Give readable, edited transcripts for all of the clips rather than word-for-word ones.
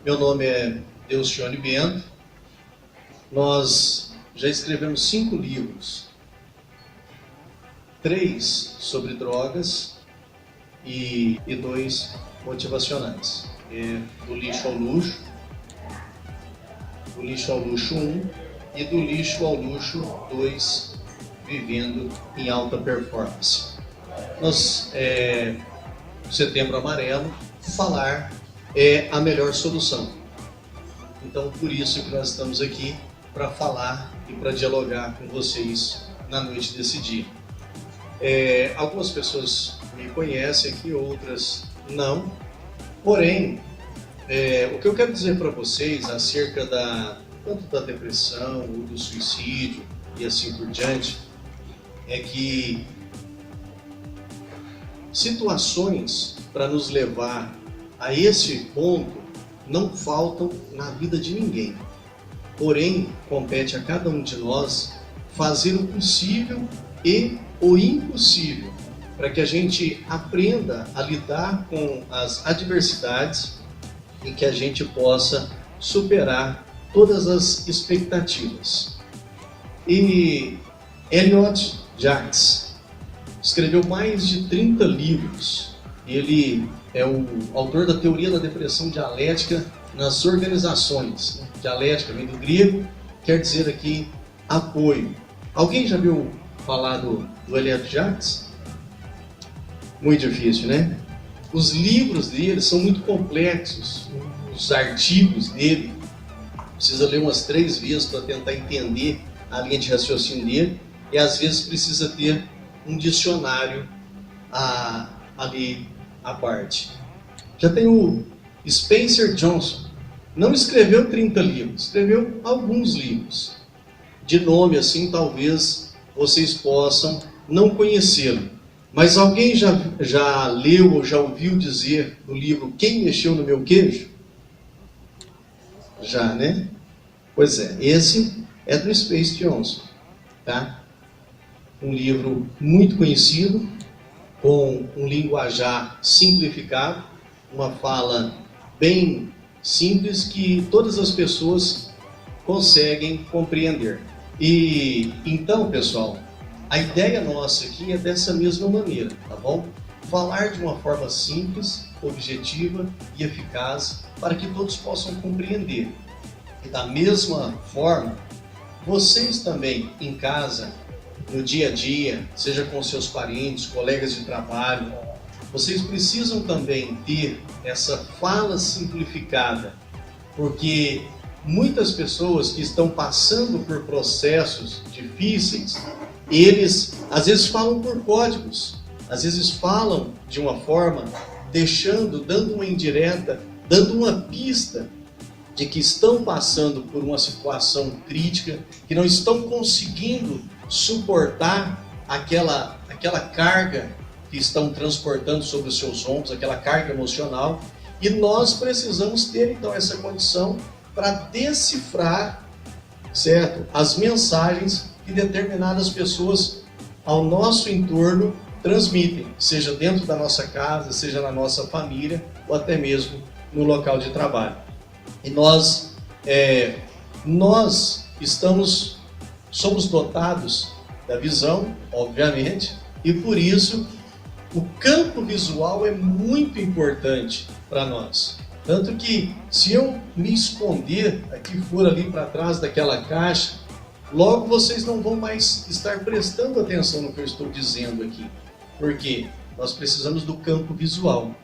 Meu nome é Delcione Bento. Nós já escrevemos 5 livros, 3 sobre drogas e 2 motivacionais. Do lixo ao luxo, do lixo ao luxo 1 e do lixo ao luxo 2, vivendo em alta performance. Nós, Setembro Amarelo, falar é a melhor solução. Então, por isso que nós estamos aqui, para falar e para dialogar com vocês na noite desse dia. Algumas pessoas me conhecem aqui, outras não. Porém, o que eu quero dizer para vocês acerca tanto da depressão ou do suicídio e assim por diante, é que situações para nos levar a esse ponto não faltam na vida de ninguém. Porém, compete a cada um de nós fazer o possível e o impossível para que a gente aprenda a lidar com as adversidades e que a gente possa superar todas as expectativas. E Elliot Jaques escreveu mais de 30 livros. Ele é o autor da teoria da depressão dialética nas organizações. Dialética vem do grego, quer dizer aqui apoio. Alguém já viu falar do Elliot Jaques? Muito difícil, né? Os livros dele são muito complexos, os artigos dele, precisa ler umas 3 vezes para tentar entender a linha de raciocínio dele, e às vezes precisa ter um dicionário ali à parte. Já tem o Spencer Johnson, não escreveu 30 livros, escreveu alguns livros. De nome assim, talvez vocês possam não conhecê-lo. Mas alguém já leu ou já ouviu dizer no livro Quem Mexeu no Meu Queijo? Já, né? Pois é, esse é do Spencer Johnson, tá? Um livro muito conhecido, com um linguajar simplificado, uma fala bem simples que todas as pessoas conseguem compreender. E então, pessoal, a ideia nossa aqui é dessa mesma maneira, tá bom? Falar de uma forma simples, objetiva e eficaz para que todos possam compreender. E da mesma forma, vocês também em casa, no dia a dia, seja com seus parentes, colegas de trabalho, vocês precisam também ter essa fala simplificada, porque muitas pessoas que estão passando por processos difíceis, eles às vezes falam por códigos, às vezes falam de uma forma dando uma indireta, dando uma pista de que estão passando por uma situação crítica, que não estão conseguindo suportar aquela carga que estão transportando sobre os seus ombros, aquela carga emocional, e nós precisamos ter então essa condição para decifrar, certo, as mensagens que determinadas pessoas ao nosso entorno transmitem, seja dentro da nossa casa, seja na nossa família, ou até mesmo no local de trabalho. E nós somos dotados da visão, obviamente, e por isso o campo visual é muito importante para nós. Tanto que se eu me esconder aqui, for ali para trás daquela caixa, logo vocês não vão mais estar prestando atenção no que eu estou dizendo aqui. Porque nós precisamos do campo visual.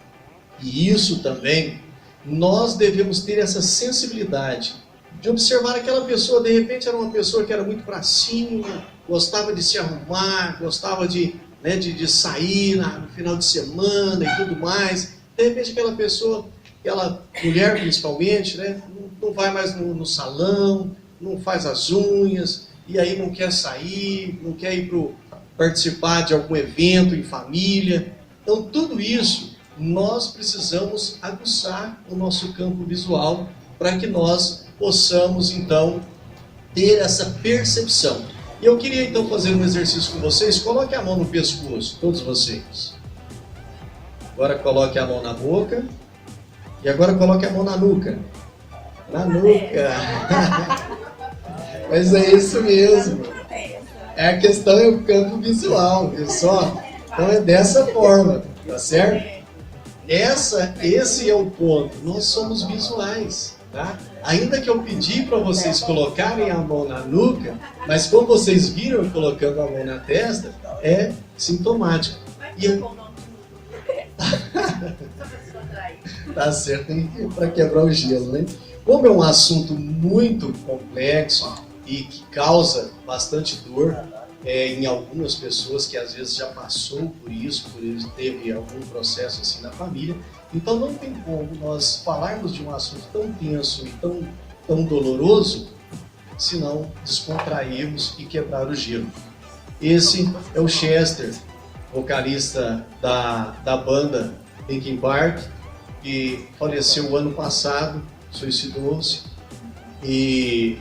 E isso também, nós devemos ter essa sensibilidade de observar aquela pessoa. De repente era uma pessoa que era muito para cima, gostava de se arrumar, gostava de sair no final de semana e tudo mais. De repente aquela pessoa, aquela mulher principalmente, né, não vai mais no salão, não faz as unhas, e aí não quer sair, não quer ir participar de algum evento em família. Então tudo isso nós precisamos aguçar o nosso campo visual para que nós possamos então ter essa percepção. E eu queria então fazer um exercício com vocês. Coloque a mão no pescoço, todos vocês. Agora coloque a mão na boca. E agora coloque a mão na nuca. Na nuca. Mas é isso mesmo. A questão é o campo visual, viu só? Então é dessa forma, tá certo? Esse é o ponto. Nós somos visuais, tá? Ainda que eu pedi para vocês colocarem a mão na nuca, mas como vocês viram eu colocando a mão na testa, é sintomático. E eu... Tá certo, para quebrar o gelo, né? Como é um assunto muito complexo e que causa bastante dor em algumas pessoas que às vezes já passou por isso, teve algum processo assim na família, então não tem como nós falarmos de um assunto tão tenso e tão doloroso se não descontrairmos e quebrar o gelo. Esse é o Chester, vocalista da banda Linkin Park, que faleceu o ano passado, suicidou-se, e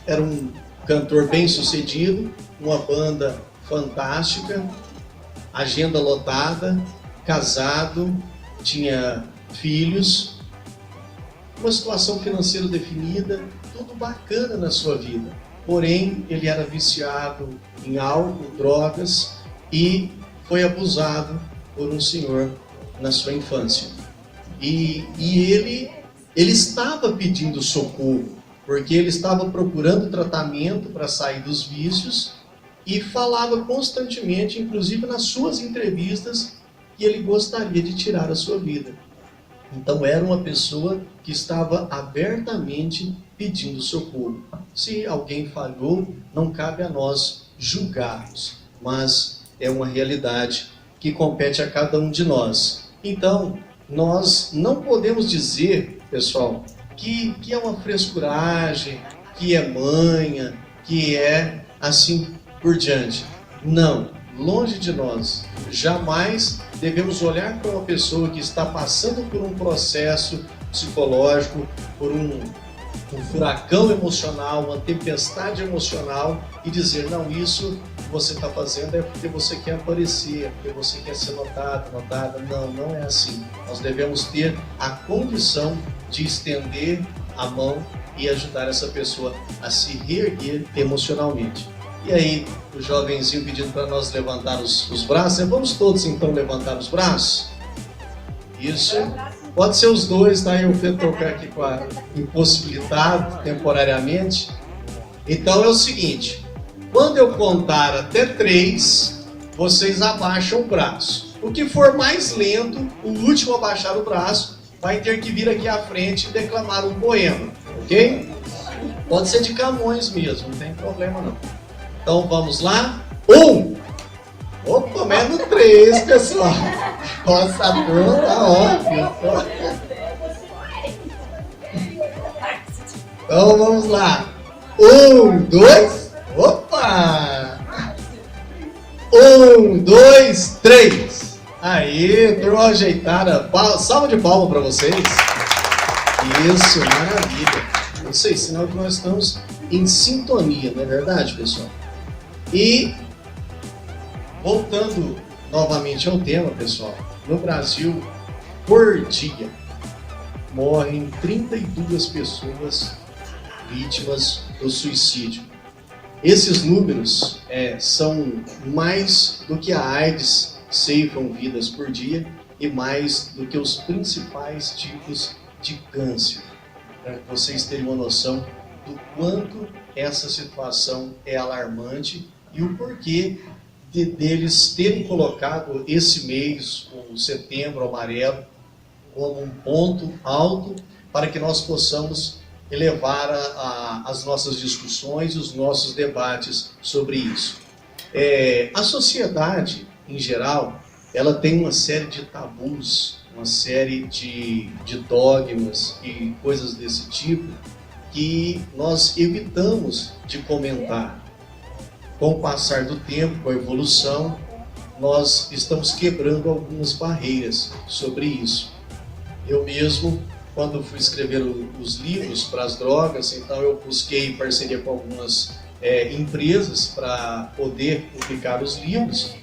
era um cantor bem sucedido, uma banda fantástica, agenda lotada, casado, tinha filhos, uma situação financeira definida, tudo bacana na sua vida. Porém, ele era viciado em álcool, drogas e foi abusado por um senhor na sua infância. E ele estava pedindo socorro, porque ele estava procurando tratamento para sair dos vícios e falava constantemente, inclusive nas suas entrevistas, que ele gostaria de tirar a sua vida. Então era uma pessoa que estava abertamente pedindo socorro. Se alguém falhou, não cabe a nós julgarmos, mas é uma realidade que compete a cada um de nós. Então, nós não podemos dizer, pessoal, que é uma frescuragem, que é manha, que é assim por diante. Não, longe de nós. Jamais devemos olhar para uma pessoa que está passando por um processo psicológico, por um furacão emocional, uma tempestade emocional e dizer, não, isso que você está fazendo é porque você quer aparecer, é porque você quer ser notado, notada. Não, não é assim. Nós devemos ter a condição de estender a mão e ajudar essa pessoa a se reerguer emocionalmente. E aí, o jovenzinho pedindo para nós levantar os braços. Vamos todos então levantar os braços? Isso. Pode ser os dois, tá? Eu vou tocar aqui com a impossibilitado temporariamente. Então é o seguinte: quando eu contar até 3, vocês abaixam o braço. O que for mais lento, o último a baixar o braço, vai ter que vir aqui à frente e declamar um poema, ok? Pode ser de Camões mesmo, não tem problema não. Então vamos lá. 1. Opa, mas é no 3, pessoal. Nossa, a turma tá ótima. Então vamos lá. 1, 2. Opa! 1, 2, 3. Aí, turma ajeitada. Salva de palmas para vocês. Isso, maravilha. Não sei, sinal que nós estamos em sintonia, não é verdade, pessoal? E voltando novamente ao tema, pessoal, no Brasil, por dia, morrem 32 pessoas vítimas do suicídio. Esses números são mais do que a AIDS ceifam vidas por dia e mais do que os principais tipos de câncer, para que vocês terem uma noção do quanto essa situação é alarmante e o porquê deles terem colocado esse mês, o Setembro Amarelo, como um ponto alto para que nós possamos elevar as nossas discussões, os nossos debates sobre isso. A sociedade, em geral, ela tem uma série de tabus, uma série de dogmas e coisas desse tipo que nós evitamos de comentar. Com o passar do tempo, com a evolução, nós estamos quebrando algumas barreiras sobre isso. Eu mesmo, quando fui escrever os livros para as drogas, então eu busquei parceria com algumas empresas para poder publicar os livros,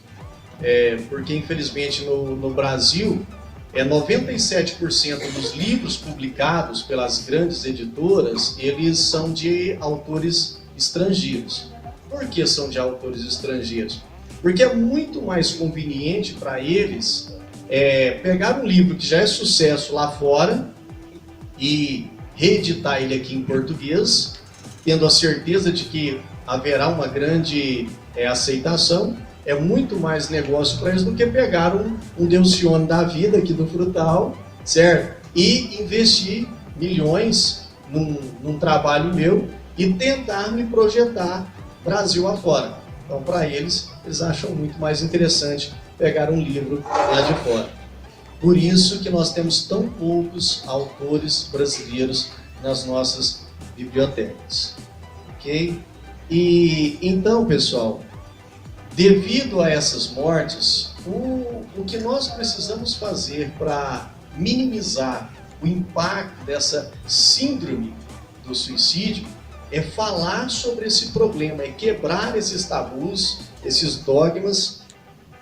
porque infelizmente no Brasil 97% dos livros publicados pelas grandes editoras, eles são de autores estrangeiros. Por que são de autores estrangeiros? Porque é muito mais conveniente para eles pegar um livro que já é sucesso lá fora e reeditar ele aqui em português, tendo a certeza de que haverá uma grande aceitação. É muito mais negócio para eles do que pegar um Delcione da vida aqui do Frutal, certo? E investir milhões num trabalho meu e tentar me projetar Brasil afora. Então, para eles acham muito mais interessante pegar um livro lá de fora. Por isso que nós temos tão poucos autores brasileiros nas nossas bibliotecas. Ok? E então, pessoal, devido a essas mortes, o que nós precisamos fazer para minimizar o impacto dessa síndrome do suicídio é falar sobre esse problema, é quebrar esses tabus, esses dogmas,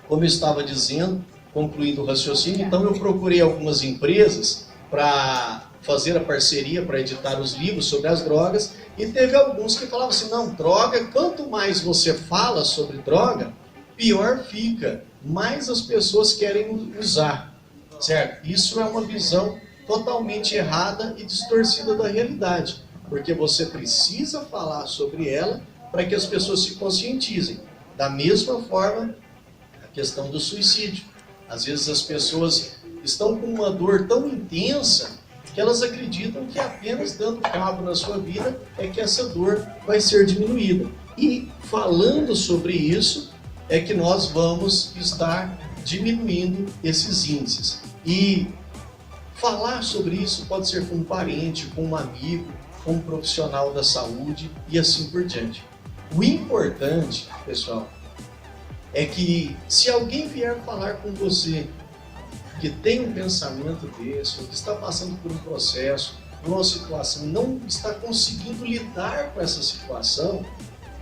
como eu estava dizendo, concluindo o raciocínio. Então eu procurei algumas empresas para fazer a parceria para editar os livros sobre as drogas, e teve alguns que falavam assim, não, droga, quanto mais você fala sobre droga, pior fica, mais as pessoas querem usar, certo? Isso é uma visão totalmente errada e distorcida da realidade, porque você precisa falar sobre ela para que as pessoas se conscientizem. Da mesma forma, a questão do suicídio. Às vezes as pessoas estão com uma dor tão intensa que elas acreditam que apenas dando cabo na sua vida é que essa dor vai ser diminuída. E falando sobre isso é que nós vamos estar diminuindo esses índices. E falar sobre isso pode ser com um parente, com um amigo, com um profissional da saúde e assim por diante. O importante, pessoal, é que se alguém vier falar com você que tem um pensamento desse, ou que está passando por um processo, por uma situação, não está conseguindo lidar com essa situação,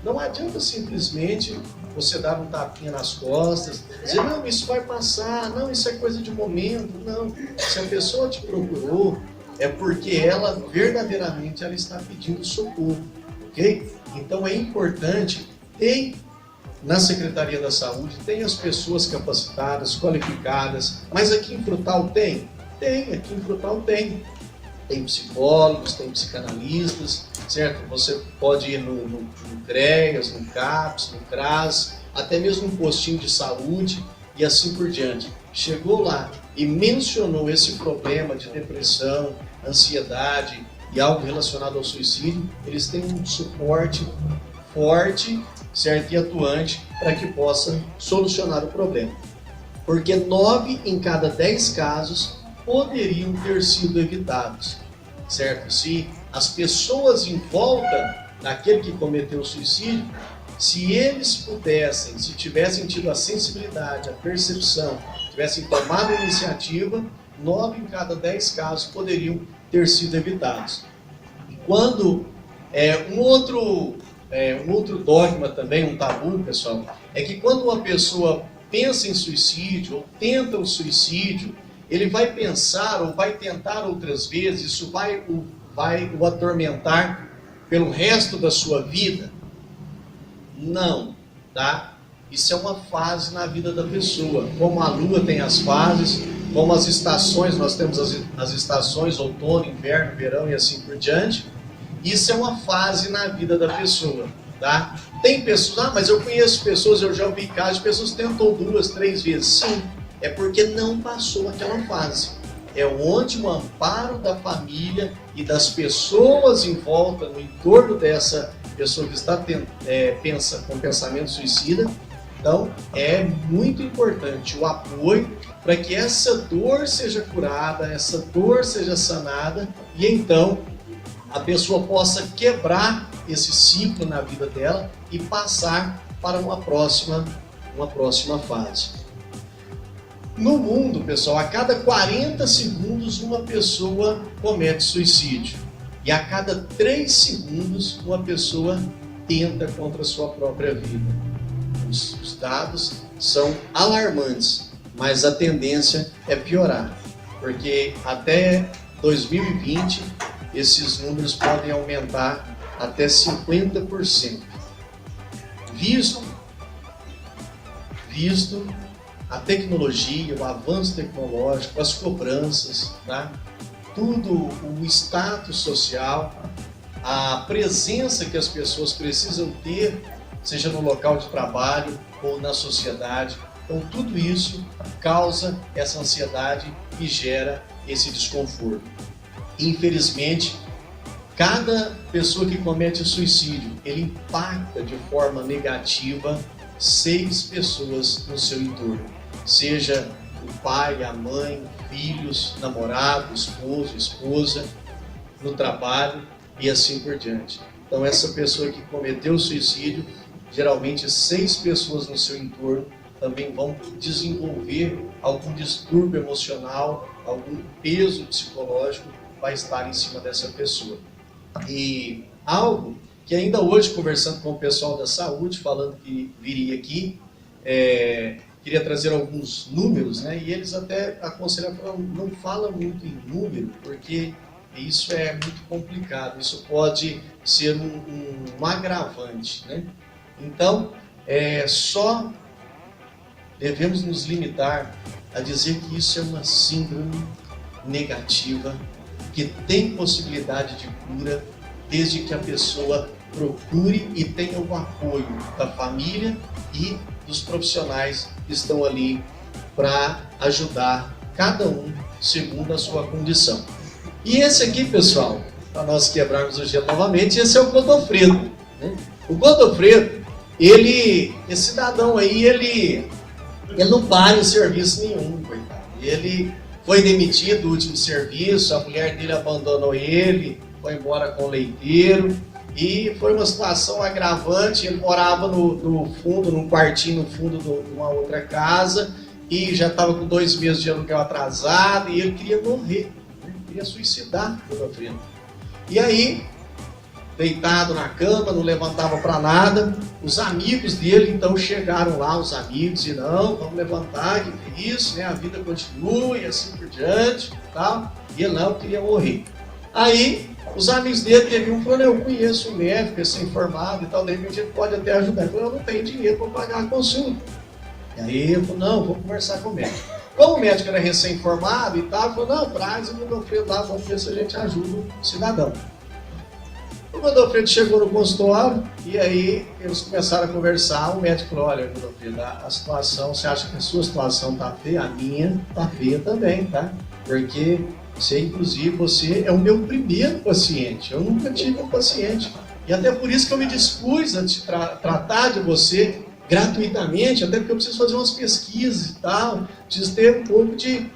não adianta simplesmente você dar um tapinha nas costas, dizer, não, isso vai passar, não, isso é coisa de momento, não. Se a pessoa te procurou, é porque ela, verdadeiramente, ela está pedindo socorro, ok? Então é importante, na Secretaria da Saúde, tem as pessoas capacitadas, qualificadas, mas aqui em Frutal tem? Tem, aqui em Frutal tem. Tem psicólogos, tem psicanalistas, certo? Você pode ir no CREAS, no CAPS, no CRAS, até mesmo um postinho de saúde e assim por diante. Chegou lá e mencionou esse problema de depressão, ansiedade e algo relacionado ao suicídio, eles têm um suporte forte, certo, e atuante para que possa solucionar o problema. Porque 9 em cada 10 casos poderiam ter sido evitados, certo? Se as pessoas em volta daquele que cometeu o suicídio, se eles pudessem, se tivessem tido a sensibilidade, a percepção, tivessem tomado a iniciativa, 9 em cada 10 casos poderiam ter sido evitados. Quando um outro dogma também, um tabu, pessoal, é que quando uma pessoa pensa em suicídio ou tenta o suicídio, ele vai pensar ou vai tentar outras vezes, isso vai o atormentar pelo resto da sua vida? Não, tá? Isso é uma fase na vida da pessoa. Como a lua tem as fases, como as estações, nós temos as estações, outono, inverno, verão e assim por diante. Isso é uma fase na vida da pessoa, tá? Tem pessoas, mas eu conheço pessoas, eu já ouvi casos de pessoas que tentou 2, 3 vezes. Sim, é porque não passou aquela fase. É onde o amparo da família e das pessoas em volta, no entorno dessa pessoa que está pensa com pensamento suicida. Então, é muito importante o apoio para que essa dor seja curada, essa dor seja sanada e então a pessoa possa quebrar esse ciclo na vida dela e passar para uma próxima fase. No mundo, pessoal, a cada 40 segundos uma pessoa comete suicídio. E a cada 3 segundos uma pessoa tenta contra a sua própria vida. Os dados são alarmantes, mas a tendência é piorar. porque até 2020 esses números podem aumentar até 50%. Visto a tecnologia, o avanço tecnológico, as cobranças, tá? Tudo, o status social, a presença que as pessoas precisam ter, seja no local de trabalho ou na sociedade. Então tudo isso causa essa ansiedade e gera esse desconforto. Infelizmente, cada pessoa que comete suicídio, ele impacta de forma negativa 6 pessoas no seu entorno, seja o pai, a mãe, filhos, namorado, esposo, esposa, no trabalho e assim por diante. Então essa pessoa que cometeu o suicídio, geralmente 6 pessoas no seu entorno também vão desenvolver algum distúrbio emocional, algum peso psicológico vai estar em cima dessa pessoa. E algo que ainda hoje, conversando com o pessoal da saúde, falando que viria aqui, queria trazer alguns números, né? E eles até aconselharam, não fala muito em número, porque isso é muito complicado, isso pode ser um agravante, né? Então, só devemos nos limitar a dizer que isso é uma síndrome negativa, que tem possibilidade de cura, desde que a pessoa procure e tenha o apoio da família e dos profissionais que estão ali para ajudar cada um segundo a sua condição. E esse aqui, pessoal, para nós quebrarmos o gelo novamente, esse é o Godofredo, né? O Godofredo, esse cidadão aí, ele não para em serviço nenhum, coitado. Ele foi demitido do último serviço, a mulher dele abandonou ele, foi embora com o leiteiro, e foi uma situação agravante. Ele morava no fundo, num quartinho no fundo de uma outra casa, e já estava com 2 meses de aluguel atrasado, e ele queria morrer, né? Queria suicidar, o Godofredo. E aí, deitado na cama, não levantava para nada, os amigos dele então chegaram lá, os amigos, e não, vamos levantar, que isso, né? A vida continua e assim por diante, tal. E ele não queria morrer. Aí, os amigos dele teve um falou, eu conheço um médico, esse informado e tal, de repente ele pode até ajudar. Ele falou, eu não tenho dinheiro para pagar a consulta. E aí ele falou, não, vou conversar com o médico. Como o médico era recém-formado e tal, ele falou, não, traz o Godofredo lá, vamos ver se a gente ajuda o cidadão. O Godofredo chegou no consultório e aí eles começaram a conversar. O médico falou, olha, Godofredo, a situação, você acha que a sua situação está feia? A minha está feia também, tá? Porque você é o meu primeiro paciente, eu nunca tive um paciente. E até por isso que eu me dispus a te tratar de você gratuitamente, até porque eu preciso fazer umas pesquisas e tal, preciso ter um pouco de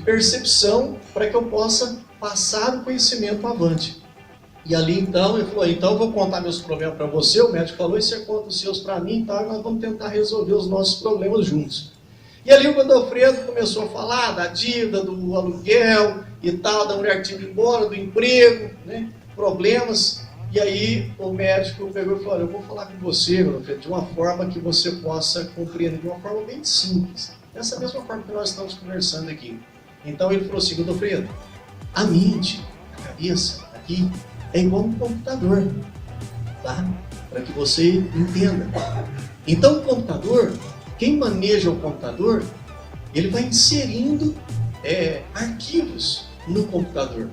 percepção para que eu possa passar o conhecimento avante. E ali então, ele falou, então eu vou contar meus problemas para você, o médico falou, e você conta os seus para mim, tá? E nós vamos tentar resolver os nossos problemas juntos. E ali o Godofredo começou a falar da dívida, do aluguel e tal, da mulher que tinha ido embora, do emprego, né? Problemas. E aí o médico pegou e falou, eu vou falar com você, Godofredo, de uma forma que você possa compreender, de uma forma bem simples. Dessa mesma forma que nós estamos conversando aqui. Então ele falou assim, Godofredo, a mente, a cabeça, aqui, é igual um computador, tá? Para que você entenda. Então o computador, quem maneja o computador, ele vai inserindo arquivos no computador.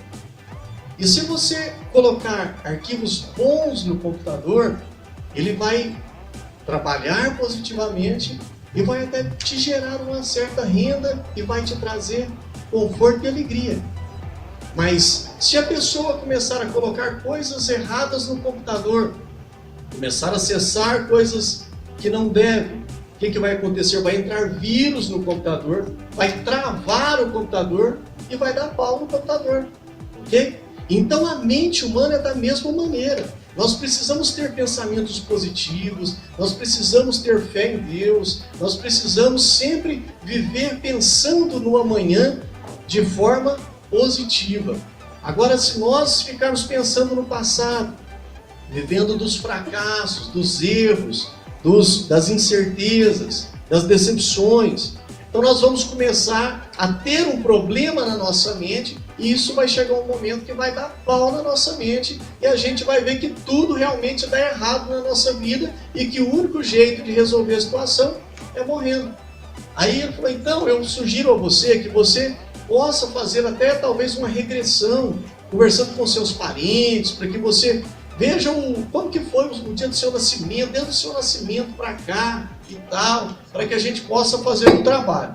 E se você colocar arquivos bons no computador, ele vai trabalhar positivamente e vai até te gerar uma certa renda e vai te trazer conforto e alegria. Mas se a pessoa começar a colocar coisas erradas no computador, começar a acessar coisas que não deve, o que vai acontecer? Vai entrar vírus no computador, vai travar o computador e vai dar pau no computador, ok? Então a mente humana é da mesma maneira. Nós precisamos ter pensamentos positivos, nós precisamos ter fé em Deus, nós precisamos sempre viver pensando no amanhã de forma positiva. Agora, se nós ficarmos pensando no passado, vivendo dos fracassos, dos erros, das incertezas, das decepções, Então nós vamos começar a ter um problema na nossa mente e isso vai chegar um momento que vai dar pau na nossa mente e a gente vai ver que tudo realmente dá errado na nossa vida e que o único jeito de resolver a situação é morrendo. Aí ele falou, então eu sugiro a você que você possa fazer até talvez uma regressão, conversando com seus parentes, para que você veja como que foi o dia do seu nascimento, desde o seu nascimento para cá e tal, para que a gente possa fazer um trabalho.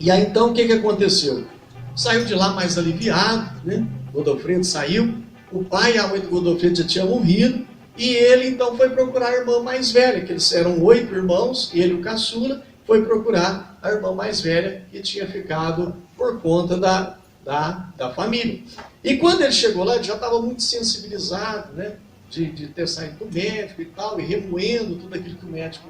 E aí então o que aconteceu? Saiu de lá mais aliviado, né? Godofredo saiu, o pai e a mãe do Godofredo já tinham morrido, e ele então foi procurar a irmã mais velha, que eles eram 8 irmãos, e ele o caçula, foi procurar a irmã mais velha que tinha ficado por conta da família. E quando ele chegou lá, ele já estava muito sensibilizado, né? De ter saído do médico e tal, e remoendo tudo aquilo que o médico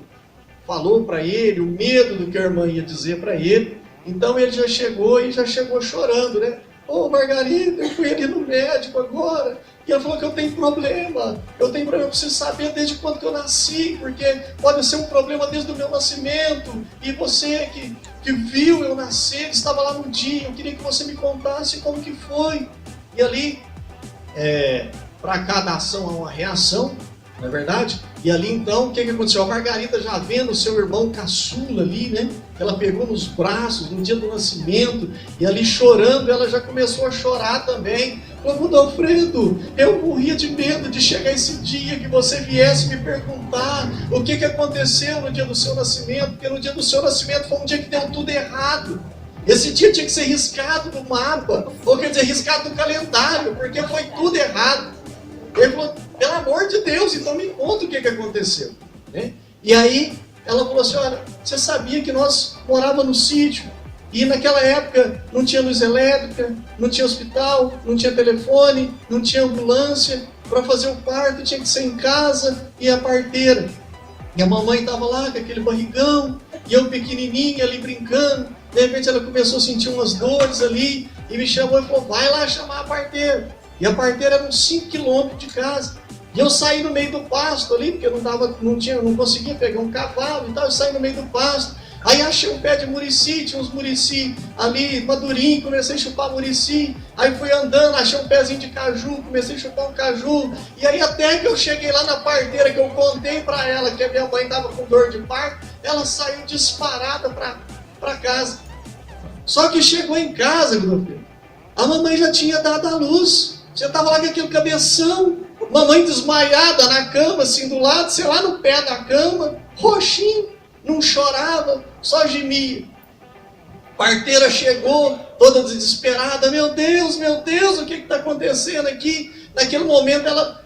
falou para ele, o medo do que a irmã ia dizer para ele. Então ele já chegou chorando, né? Ô Margarida, eu fui ali no médico agora, e ela falou que eu tenho problema, eu preciso saber desde quando que eu nasci, porque pode ser um problema desde o meu nascimento, e você que viu eu nascer, estava lá no dia, eu queria que você me contasse como que foi. E ali, para cada ação há uma reação, não é verdade? E ali então, o que aconteceu? A Margarida já vendo o seu irmão caçula ali, né? Ela pegou nos braços no dia do nascimento, e ali chorando, ela já começou a chorar também. Falou, Godofredo, eu morria de medo de chegar esse dia que você viesse me perguntar o que aconteceu no dia do seu nascimento, porque no dia do seu nascimento foi um dia que deu tudo errado. Esse dia tinha que ser riscado no mapa, ou quer dizer, riscado no calendário, porque foi tudo errado. Ele falou, pelo amor de Deus, então me conta o que aconteceu. Né? E aí ela falou assim, olha, você sabia que nós morávamos no sítio, e naquela época não tinha luz elétrica, não tinha hospital, não tinha telefone, não tinha ambulância, para fazer o parto tinha que ser em casa, e a parteira. E a mamãe estava lá com aquele barrigão, e eu pequenininha ali brincando, de repente ela começou a sentir umas dores ali, e me chamou e falou, vai lá chamar a parteira. E a parteira era uns 5 quilômetros de casa. E eu saí no meio do pasto ali, porque eu não conseguia pegar um cavalo e tal, eu saí no meio do pasto. Aí achei um pé de murici, tinha uns murici ali madurinho, comecei a chupar murici. Aí fui andando, achei um pezinho de caju, comecei a chupar um caju. E aí até que eu cheguei lá na parteira, que eu contei para ela que a minha mãe estava com dor de parto, ela saiu disparada para casa. Só que chegou em casa, meu filho, a mamãe já tinha dado a luz. Você estava lá com aquele cabeção, mamãe desmaiada na cama, assim do lado, sei lá, no pé da cama, roxinho, não chorava, só gemia. Parteira chegou, toda desesperada, meu Deus, o que está acontecendo aqui? Naquele momento ela,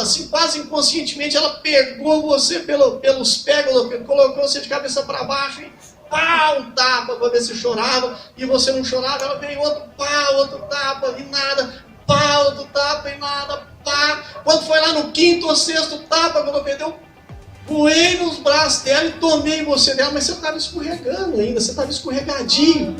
assim, quase inconscientemente, ela pegou você pelos pés, colocou você de cabeça para baixo e pá, um tapa para ver se chorava, e você não chorava, ela veio outro pá, outro tapa, e nada, pá, outro tapa, e nada, pá. Quando foi lá no 5º ou 6º tapa, quando eu perdeu, voei nos braços dela e tomei você dela, mas você estava escorregando ainda, você estava escorregadinho.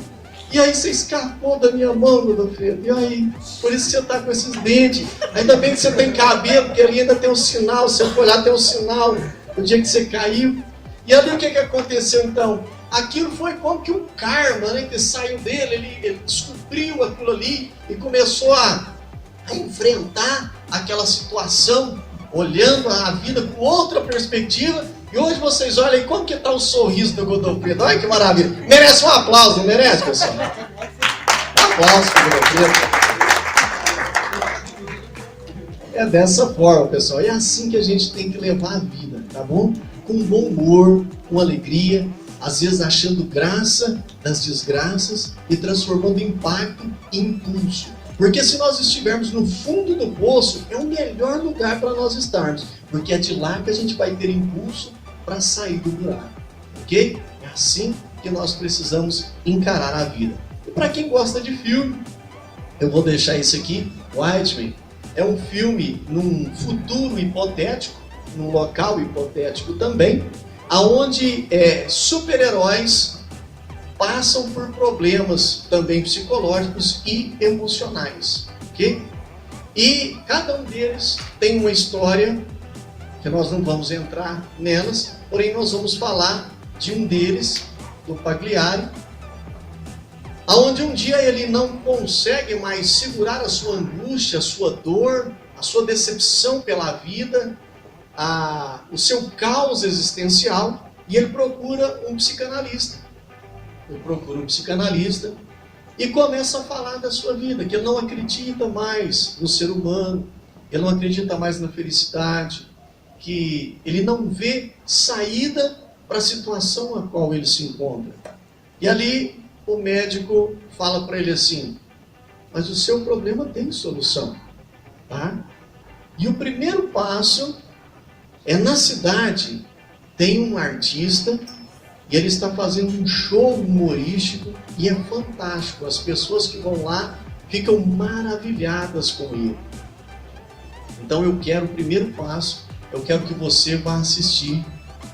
E aí você escapou da minha mão, Godofredo. E aí, por isso que você está com esses dentes. Ainda bem que você tem cabelo, porque ali ainda tem um sinal, se eu olhar tem um sinal do dia que você caiu. E ali o que aconteceu então? Aquilo foi como que um karma, né, que saiu dele, ele descobriu aquilo ali e começou a enfrentar aquela situação, olhando a vida com outra perspectiva. E hoje vocês olhem como que está o sorriso do Godofredo. Olha que maravilha. Merece um aplauso, não merece, pessoal? Um aplauso para o Godofredo. É dessa forma, pessoal. É assim que a gente tem que levar a vida, tá bom? Com bom humor, com alegria, às vezes achando graça das desgraças e transformando impacto em impulso. Porque se nós estivermos no fundo do poço, é o melhor lugar para nós estarmos, porque é de lá que a gente vai ter impulso para sair do buraco, ok? É assim que nós precisamos encarar a vida. E para quem gosta de filme, eu vou deixar isso aqui, Watchmen. É um filme num futuro hipotético, num local hipotético também, aonde super-heróis passam por problemas também psicológicos e emocionais, ok? E cada um deles tem uma história, que nós não vamos entrar nelas, porém nós vamos falar de um deles, do Pagliari, aonde um dia ele não consegue mais segurar a sua angústia, a sua dor, a sua decepção pela vida, o seu caos existencial, e ele procura um psicanalista. Ele procura um psicanalista e começa a falar da sua vida, que ele não acredita mais no ser humano, ele não acredita mais na felicidade, que ele não vê saída para a situação a qual ele se encontra. E ali o médico fala para ele assim: mas o seu problema tem solução, tá? E o primeiro passo é, na cidade tem um artista e ele está fazendo um show humorístico e é fantástico. As pessoas que vão lá ficam maravilhadas com ele. Então eu quero, o primeiro passo, eu quero que você vá assistir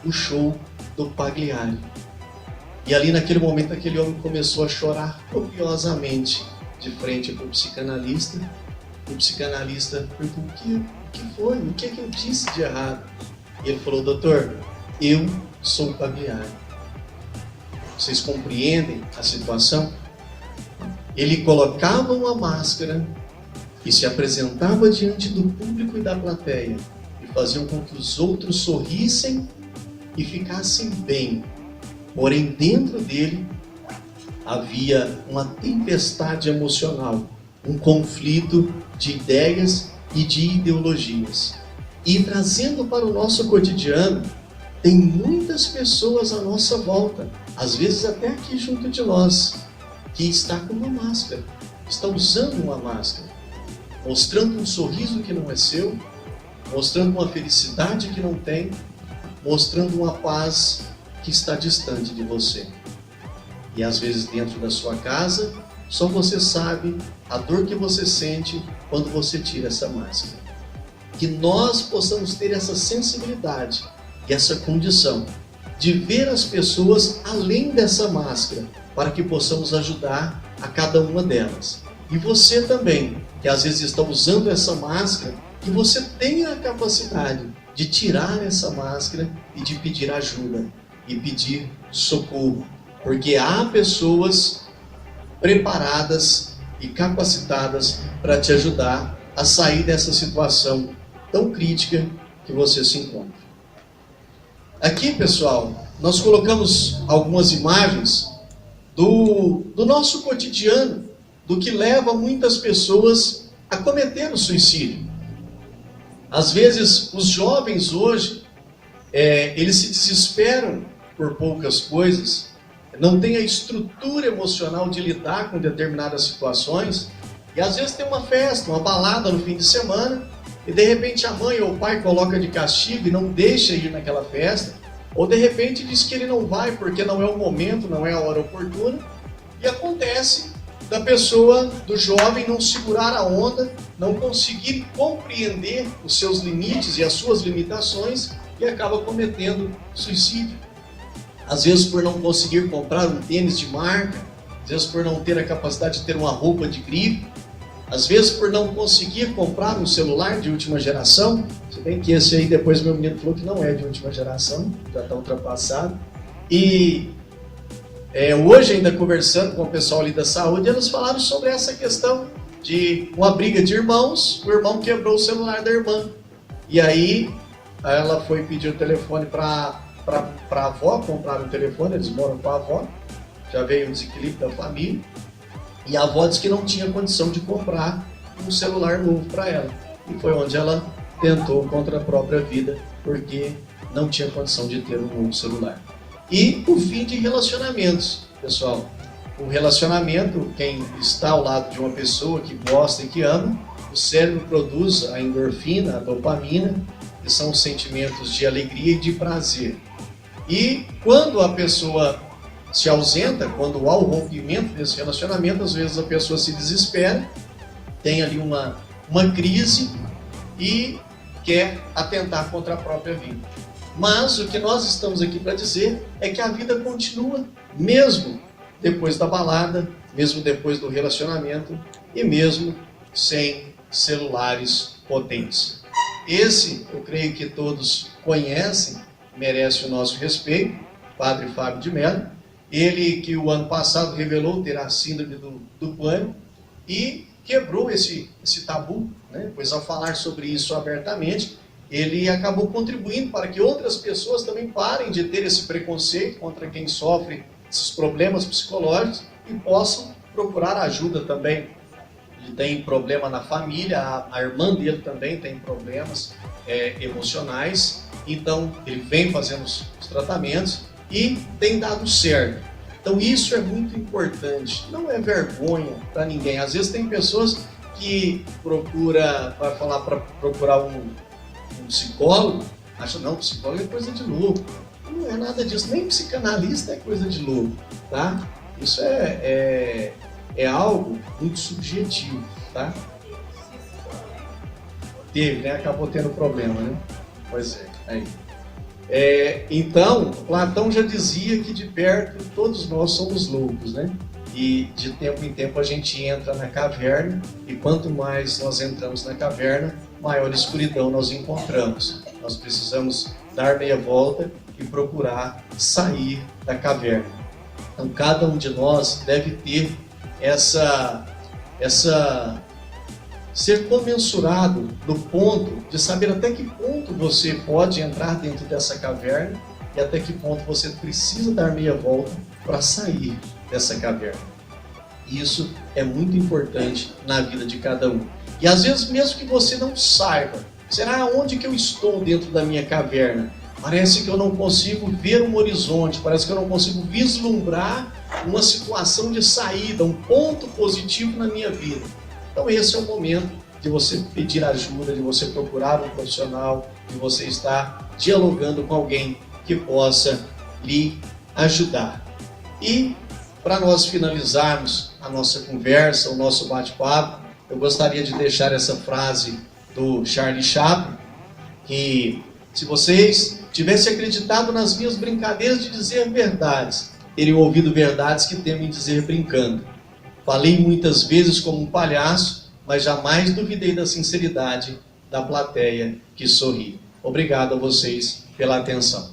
o show do Pagliari. E ali naquele momento aquele homem começou a chorar copiosamente de frente para o psicanalista. O psicanalista perguntou: o que foi? O que é que eu disse de errado? E ele falou: doutor, eu sou o Pagliari. Vocês compreendem a situação? Ele colocava uma máscara e se apresentava diante do público e da plateia e fazia com que os outros sorrissem e ficassem bem. Porém, dentro dele havia uma tempestade emocional, um conflito de ideias e de ideologias. E trazendo para o nosso cotidiano, tem muitas pessoas à nossa volta, às vezes até aqui junto de nós, que está com uma máscara, está usando uma máscara, mostrando um sorriso que não é seu, mostrando uma felicidade que não tem, mostrando uma paz que está distante de você. E às vezes dentro da sua casa, só você sabe a dor que você sente quando você tira essa máscara. Que nós possamos ter essa sensibilidade e essa condição de ver as pessoas além dessa máscara, para que possamos ajudar a cada uma delas. E você também, que às vezes está usando essa máscara, que você tenha a capacidade de tirar essa máscara e de pedir ajuda e pedir socorro, porque há pessoas preparadas e capacitadas para te ajudar a sair dessa situação tão crítica que você se encontra. Aqui, pessoal, nós colocamos algumas imagens do nosso cotidiano, do que leva muitas pessoas a cometer o suicídio. Às vezes, os jovens hoje, eles se desesperam por poucas coisas, não têm a estrutura emocional de lidar com determinadas situações, e às vezes tem uma festa, uma balada no fim de semana, e de repente a mãe ou o pai coloca de castigo e não deixa ir naquela festa, ou de repente diz que ele não vai porque não é o momento, não é a hora oportuna, e acontece da pessoa, do jovem, não segurar a onda, não conseguir compreender os seus limites e as suas limitações e acaba cometendo suicídio. Às vezes por não conseguir comprar um tênis de marca, às vezes por não ter a capacidade de ter uma roupa de grife, às vezes por não conseguir comprar um celular de última geração, se bem que esse aí depois meu menino falou que não é de última geração, já está ultrapassado. E hoje ainda conversando com o pessoal ali da saúde, eles falaram sobre essa questão de uma briga de irmãos, o irmão quebrou o celular da irmã. E aí ela foi pedir o telefone para a avó, comprar o telefone, eles moram com a avó, já veio o desequilíbrio da família. E a avó disse que não tinha condição de comprar um celular novo para ela. E foi onde ela tentou contra a própria vida, porque não tinha condição de ter um novo celular. E o fim de relacionamentos, pessoal. O relacionamento, quem está ao lado de uma pessoa que gosta e que ama, o cérebro produz a endorfina, a dopamina, que são os sentimentos de alegria e de prazer. E quando a pessoa se ausenta, quando há o rompimento desse relacionamento, às vezes a pessoa se desespera, tem ali uma crise e quer atentar contra a própria vida. Mas o que nós estamos aqui para dizer é que a vida continua, mesmo depois da balada, mesmo depois do relacionamento e mesmo sem celulares potentes. Esse, eu creio que todos conhecem, merece o nosso respeito, Padre Fábio de Mello. ele que o ano passado revelou ter a síndrome do pânico e quebrou esse tabu, né? Pois ao falar sobre isso abertamente, ele acabou contribuindo para que outras pessoas também parem de ter esse preconceito contra quem sofre esses problemas psicológicos e possam procurar ajuda também. Ele tem problema na família, a irmã dele também tem problemas emocionais, então ele vem fazendo os tratamentos e tem dado certo. Então isso é muito importante, não é vergonha para ninguém. Às vezes tem pessoas que vai falar para procurar um psicólogo, acha, não, psicólogo é coisa de louco. Não é nada disso, nem psicanalista é coisa de louco, tá? Isso é algo muito subjetivo, tá? Teve, né? Acabou tendo problema, né? Pois é, aí. Então, Platão já dizia que de perto todos nós somos loucos, né? E de tempo em tempo a gente entra na caverna, e quanto mais nós entramos na caverna, maior escuridão nós encontramos. Nós precisamos dar meia volta e procurar sair da caverna. Então, cada um de nós deve ter ser comensurado no ponto de saber até que ponto você pode entrar dentro dessa caverna e até que ponto você precisa dar meia volta para sair dessa caverna. Isso é muito importante na vida de cada um. E às vezes mesmo que você não saiba, será onde que eu estou dentro da minha caverna? Parece que eu não consigo ver um horizonte, parece que eu não consigo vislumbrar uma situação de saída, um ponto positivo na minha vida. Então esse é o momento de você pedir ajuda, de você procurar um profissional, de você estar dialogando com alguém que possa lhe ajudar. E para nós finalizarmos a nossa conversa, o nosso bate-papo, eu gostaria de deixar essa frase do Charlie Chaplin, que se vocês tivessem acreditado nas minhas brincadeiras de dizer verdades, teriam ouvido verdades que temem dizer brincando. Falei muitas vezes como um palhaço, mas jamais duvidei da sinceridade da plateia que sorri. Obrigado a vocês pela atenção.